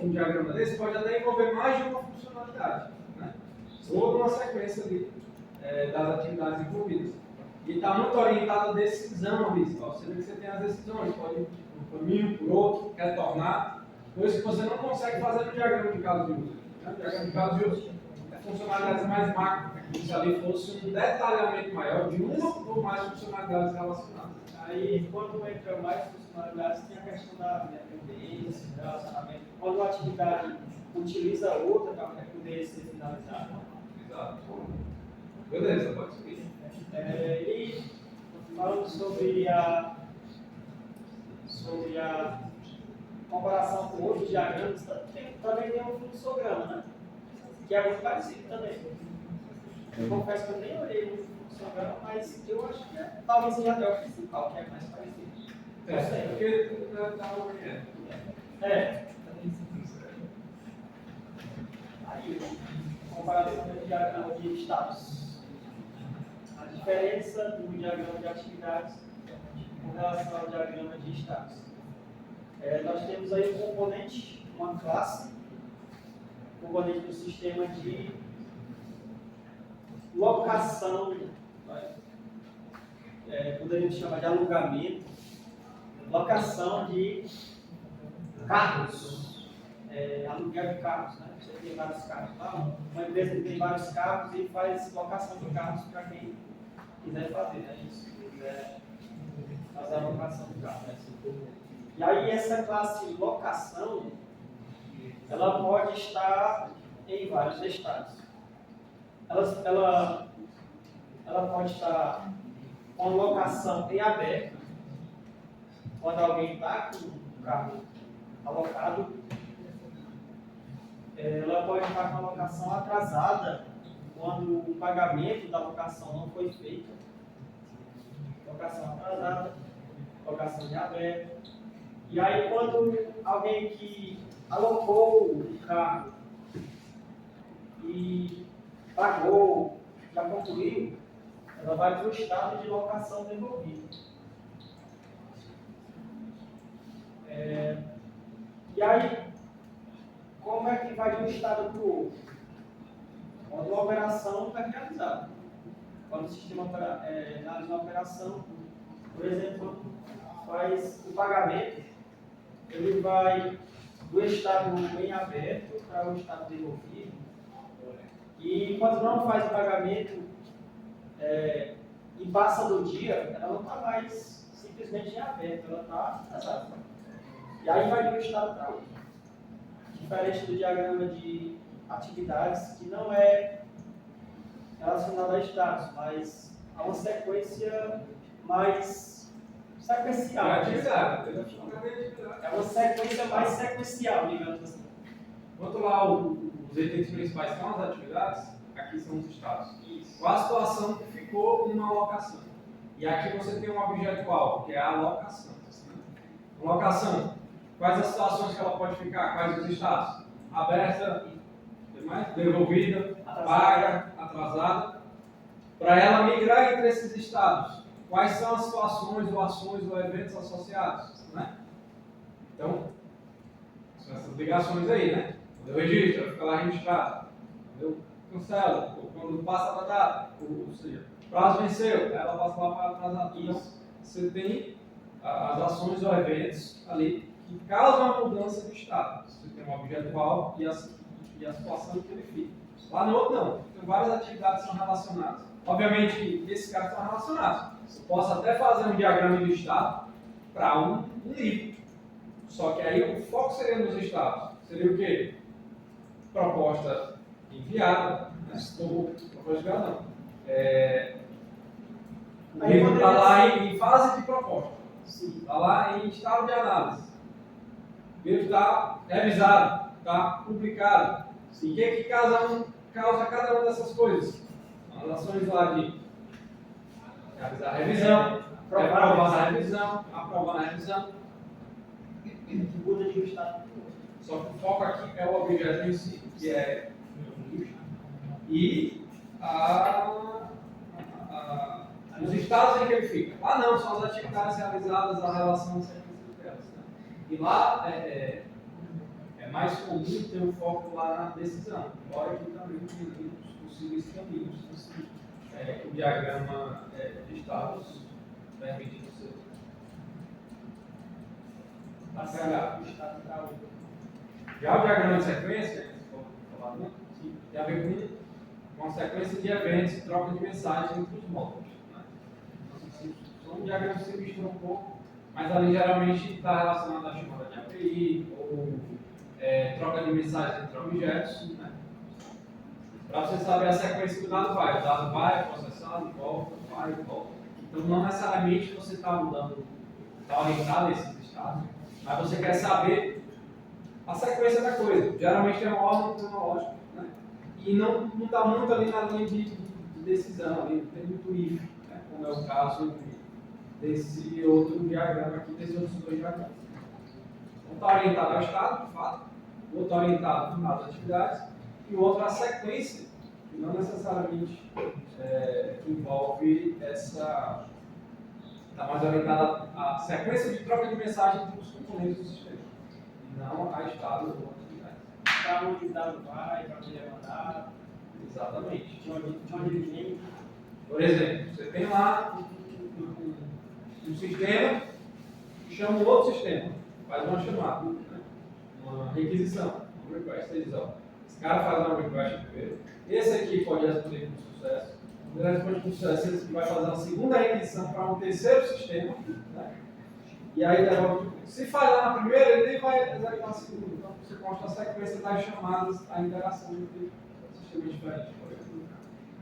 um diagrama desse pode até envolver mais de uma funcionalidade, né? Toda uma sequência das atividades envolvidas. E está muito orientado à decisão ali. Você vê que você tem as decisões, pode ir por um caminho, por outro, retornar, coisa que você não consegue fazer no diagrama de caso de uso. Né? O diagrama de caso de uso é funcionalidades mais macro, como se ali fosse um detalhamento maior de uma ou mais funcionalidades relacionadas. Aí, quando entra mais funcionalidades, tem a questão da dependência, relacionamento. Quando uma atividade utiliza outra para poder ser finalizada. Exato. Beleza, pode seguir. E falando sobre a comparação com outros diagramas, também tem um fluxograma, né? Que é muito parecido também. Eu confesso que eu nem olhei o fluxograma, mas eu acho que talvez seja até o principal, que é mais parecido. Porque está orientado. Aí, comparação do diagrama de status. A diferença do diagrama de atividades com relação ao diagrama de status. Nós temos aí um componente, uma classe, componente do sistema de locação, poderíamos chamar de alugamento, locação de carros, aluguel de carros, né? Você tem vários carros lá, uma empresa que tem vários carros e faz locação de carros para quem quiser fazer, né? Isso, quiser fazer a locação de carro. Né? E aí essa classe de locação, ela pode estar em vários estados. Ela pode estar com locação em aberto, quando alguém está com o carro alocado. Ela pode estar com a locação atrasada, quando o pagamento da locação não foi feito. Locação atrasada, locação em aberto. E aí, quando alguém que alocou o carro e pagou, já concluiu, ela vai para o estado de locação devolvido. E aí, como é que vai de um estado para o outro? Quando a operação está realizada. Quando o sistema realiza uma operação, por exemplo, faz o pagamento, ele vai do estado em aberto para o estado devolvido. E quando não faz o pagamento e passa do dia, ela não está mais simplesmente em aberto, ela está atrasada. E aí vai de um estado para outro. Diferente do diagrama de atividades, que não é relacionado a estados, mas a uma sequência mais sequencial. É uma sequência mais sequencial, digamos assim. Enquanto lá os itens principais são as atividades, aqui são os estados. Isso. Qual a situação que ficou uma alocação? E aqui você tem um objeto-alvo, que é a alocação. Alocação. Quais as situações que ela pode ficar? Quais os estados? Aberta, devolvida, paga, atrasada. Para ela migrar entre esses estados, quais são as situações, ou ações, ou eventos associados? Né? Então, são essas ligações aí, né? Quando eu registro, ela fica lá registrada. Quando eu cancelo, ou quando passa da data, ou seja, prazo venceu, ela passa lá para atrasado. Então, você tem as ações ou eventos ali que causam a mudança de estado. Você tem um objeto-alvo e a situação que ele fica. Lá no outro não. Tem várias atividades que são relacionadas. Obviamente, esses caras estão relacionados. Eu posso até fazer um diagrama de estado para um livro. Só que aí o foco seria nos estados. Seria o quê? Proposta enviada. Proposta enviada não. O livro está lá em fase de proposta. Está lá em estado de análise. O livro está revisado, está publicado. E o que causa cada uma dessas coisas? As ações lá de realizar a revisão, aprovar a revisão, aprovar a revisão. Muda de um estado. Só que o foco aqui é o objeto em si, que é e os estados em que ele fica. Lá não, são as atividades realizadas, a relação delas. Né? E lá mais comum ter o foco lá na decisão, embora aqui também tem os possíveis caminhos. O diagrama de estados permite você Passar do estado para outro. Já o diagrama de sequência, que você falar muito, tem a ver com uma sequência de eventos e troca de mensagens entre os módulos. Né? Então, são diagramas que se misturam um pouco, mas ali geralmente está relacionado à chamada de API ou troca de mensagens entre objetos. Né? Para você saber a sequência que o dado vai é processado, volta, vai e volta. Então, não necessariamente você está mudando, está orientado a esses estados, mas você quer saber a sequência da coisa. Geralmente tem uma ordem cronológica, né? E não está muito ali na linha de decisão, ali tem muito if, né? Como é o caso desse outro diagrama aqui, desses outros dois diagramas. Um está orientado ao estado, de fato, o outro orientado às atividades, e o outro à sequência, que não necessariamente envolve essa. Está mais orientada à sequência de troca de mensagem entre os componentes do sistema, e não a estado ou atividade. Para onde o dado vai, para onde ele é mandado. Exatamente. De onde ele vem. Por exemplo, você tem lá um sistema que chama um outro sistema, faz uma chamada, né? Uma requisição, um request. Você diz, ó, esse cara faz uma request primeiro, esse aqui pode responder com sucesso, quando ele responde com sucesso, esse aqui vai fazer uma segunda requisição para um terceiro sistema, né? E aí devolve. Se falhar na primeira, ele nem vai executar a segunda. Então você mostra a sequência das chamadas, a interação entre sistemas diferentes.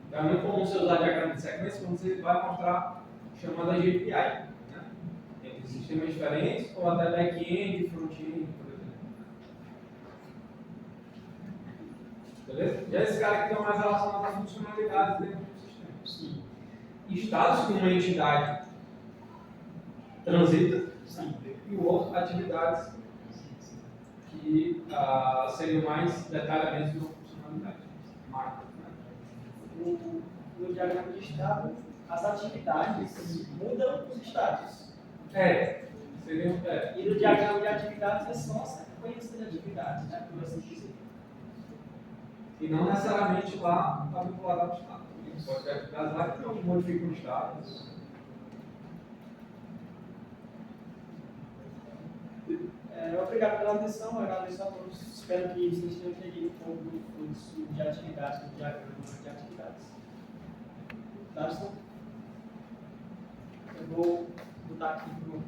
Então é muito comum você usar diagrama de sequência quando você vai mostrar chamada de API, né? Entre sistemas diferentes ou até back-end e front-end, por exemplo. Beleza? E esse cara aqui está mais relacionado a funcionalidades dentro do sistema. Sim. Estados que uma entidade transita, sim, e o outro, atividades que seriam mais detalhamentos de uma funcionalidade. Marca, né? No diagrama de estado, as atividades mudam os estados. Seriam. E no diagrama de atividades é só a sequência de atividades, né? Por assim dizer. E não necessariamente lá está vinculado ao estado. Pode ter atividades lá que não modificam o estado. Obrigado pela atenção, eu agradeço a todos. Espero que vocês tenham entendido um pouco do fluxo de atividades, do diagrama de atividades. Tá, eu vou botar aqui para o